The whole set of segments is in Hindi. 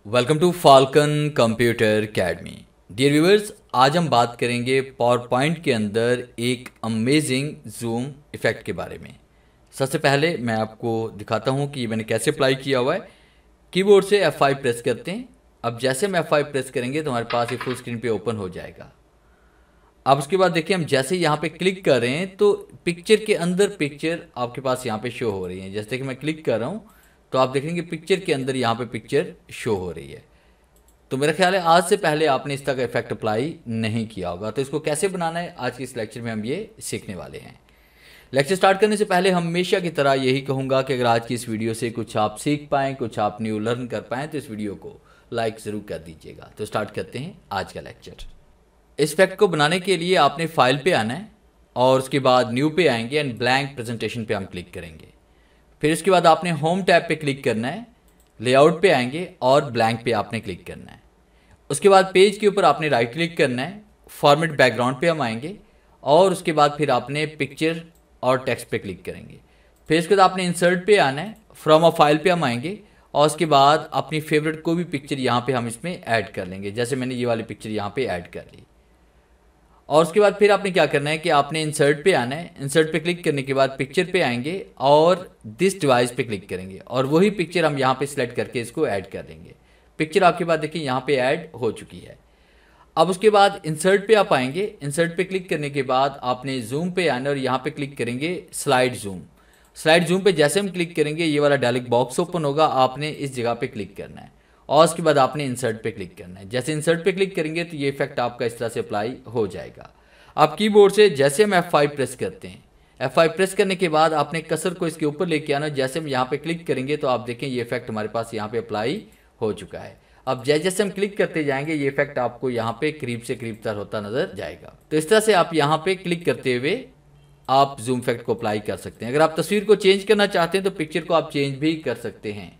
Welcome to Falcon computer academy. Dear viewers, आज हम बात करेंगे पावर पॉइंट के अंदर एक अमेजिंग जूम इफ़ेक्ट के बारे में। सबसे पहले मैं आपको दिखाता हूं कि मैंने कैसे अप्लाई किया हुआ है। कीबोर्ड से F5 प्रेस करते हैं। अब जैसे हम F5 प्रेस करेंगे तो हमारे पास ये फुल स्क्रीन पे ओपन हो जाएगा। अब उसके बाद देखिए, हम जैसे यहाँ पे क्लिक कर रहे हैं तो पिक्चर के अंदर पिक्चर आपके पास यहाँ पे शो हो रही है। जैसे कि मैं क्लिक कर रहा हूँ तो आप देखेंगे पिक्चर के अंदर यहाँ पे पिक्चर शो हो रही है। तो मेरा ख्याल है आज से पहले आपने इस तरह का इफेक्ट अप्लाई नहीं किया होगा। तो इसको कैसे बनाना है आज के इस लेक्चर में हम ये सीखने वाले हैं। लेक्चर स्टार्ट करने से पहले हमेशा की तरह यही कहूँगा कि अगर आज की इस वीडियो से कुछ आप सीख पाएँ, कुछ आप न्यू लर्न कर पाएँ तो इस वीडियो को लाइक ज़रूर कर दीजिएगा। तो स्टार्ट करते हैं आज का लेक्चर। इस इफेक्ट को बनाने के लिए आपने फाइल पे आना है और उसके बाद न्यू पे आएंगे एंड ब्लैंक प्रेजेंटेशन पे हम क्लिक करेंगे। फिर उसके बाद आपने होम टैब पे क्लिक करना है, लेआउट पे आएंगे और ब्लैंक पे आपने क्लिक करना है। उसके बाद पेज के ऊपर आपने राइट क्लिक करना है, फॉर्मेट बैकग्राउंड पे हम आएंगे और उसके बाद फिर आपने पिक्चर और टेक्स्ट पे क्लिक करेंगे। फिर उसके बाद आपने इंसर्ट पे आना है, फ्रॉम अ फाइल पे हम आएंगे और उसके बाद अपनी फेवरेट कोई भी पिक्चर यहाँ पे हम इसमें ऐड कर लेंगे। जैसे मैंने ये वाली पिक्चर यहाँ पे ऐड कर ली। और उसके बाद फिर आपने क्या करना है कि आपने इंसर्ट पे आना है। इंसर्ट पे क्लिक करने के बाद पिक्चर पे आएंगे और दिस डिवाइस पे क्लिक करेंगे और वही पिक्चर हम यहाँ पे सिलेक्ट करके इसको ऐड कर देंगे। पिक्चर आपके पास देखिए यहाँ पे ऐड हो चुकी है। अब उसके बाद इंसर्ट पे आप आएंगे। इंसर्ट पे क्लिक करने के बाद आपने जूम पे आना और यहाँ पे क्लिक करेंगे स्लाइड जूम। स्लाइड जूम पे जैसे हम क्लिक करेंगे ये वाला डायलॉग बॉक्स ओपन होगा। आपने इस जगह पे क्लिक करना है और उसके बाद आपने इंसर्ट पे क्लिक करना है। जैसे इंसर्ट पे क्लिक करेंगे तो ये इफेक्ट आपका इस तरह से अप्लाई हो जाएगा। आप कीबोर्ड से जैसे हम F5 प्रेस करते हैं, F5 प्रेस करने के बाद आपने कर्सर को इसके ऊपर लेके आना। जैसे हम यहाँ पे क्लिक करेंगे तो आप देखें ये इफेक्ट हमारे पास यहाँ पे अप्लाई हो चुका है। अब जैसे जैसे हम क्लिक करते जाएंगे ये इफेक्ट आपको यहाँ पे करीब से करीब तर होता नजर जाएगा। तो इस तरह से आप यहाँ पे क्लिक करते हुए आप जूम इफेक्ट को अप्लाई कर सकते हैं। अगर आप तस्वीर को चेंज करना चाहते हैं तो पिक्चर को आप चेंज भी कर सकते हैं।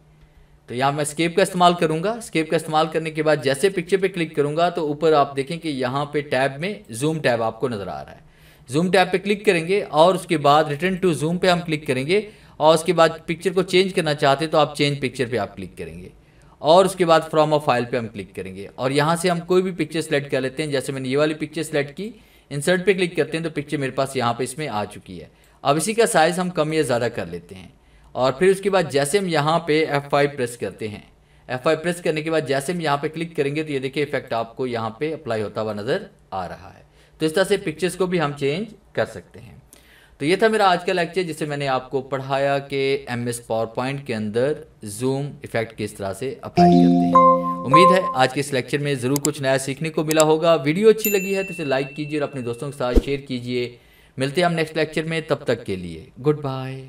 तो यहाँ मैं स्केप का इस्तेमाल करूंगा। स्केप का इस्तेमाल करने के बाद जैसे पिक्चर पे क्लिक करूंगा तो ऊपर आप देखें कि यहाँ पे टैब में जूम टैब आपको नज़र आ रहा है। जूम टैब पे क्लिक करेंगे और उसके बाद रिटर्न टू जूम पे हम क्लिक करेंगे और उसके बाद पिक्चर को चेंज करना चाहते हैं तो आप चेंज पिक्चर पे आप क्लिक करेंगे और उसके बाद फ्रॉम अ फाइल पे हम क्लिक करेंगे और यहाँ से हम कोई भी पिक्चर सेलेक्ट कर लेते हैं। जैसे मैंने ये वाली पिक्चर सेलेक्ट की, इंसर्ट पे क्लिक करते हैं तो पिक्चर मेरे पास यहाँ पे इसमें आ चुकी है। अब इसी का साइज़ हम कम या ज़्यादा कर लेते हैं और फिर उसके बाद जैसे हम यहाँ पे F5 प्रेस करते हैं, F5 प्रेस करने के बाद जैसे हम यहाँ पे क्लिक करेंगे तो ये देखिए इफेक्ट आपको यहाँ पे अप्लाई होता हुआ नज़र आ रहा है। तो इस तरह से पिक्चर्स को भी हम चेंज कर सकते हैं। तो ये था मेरा आज का लेक्चर जिससे मैंने आपको पढ़ाया कि MS पावर पॉइंट के अंदर जूम इफेक्ट किस तरह से अप्लाई करते हैं। उम्मीद है आज के इस लेक्चर में ज़रूर कुछ नया सीखने को मिला होगा। वीडियो अच्छी लगी है तो इसे लाइक कीजिए और अपने दोस्तों के साथ शेयर कीजिए। मिलते हैं हम नेक्स्ट लेक्चर में, तब तक के लिए गुड बाय।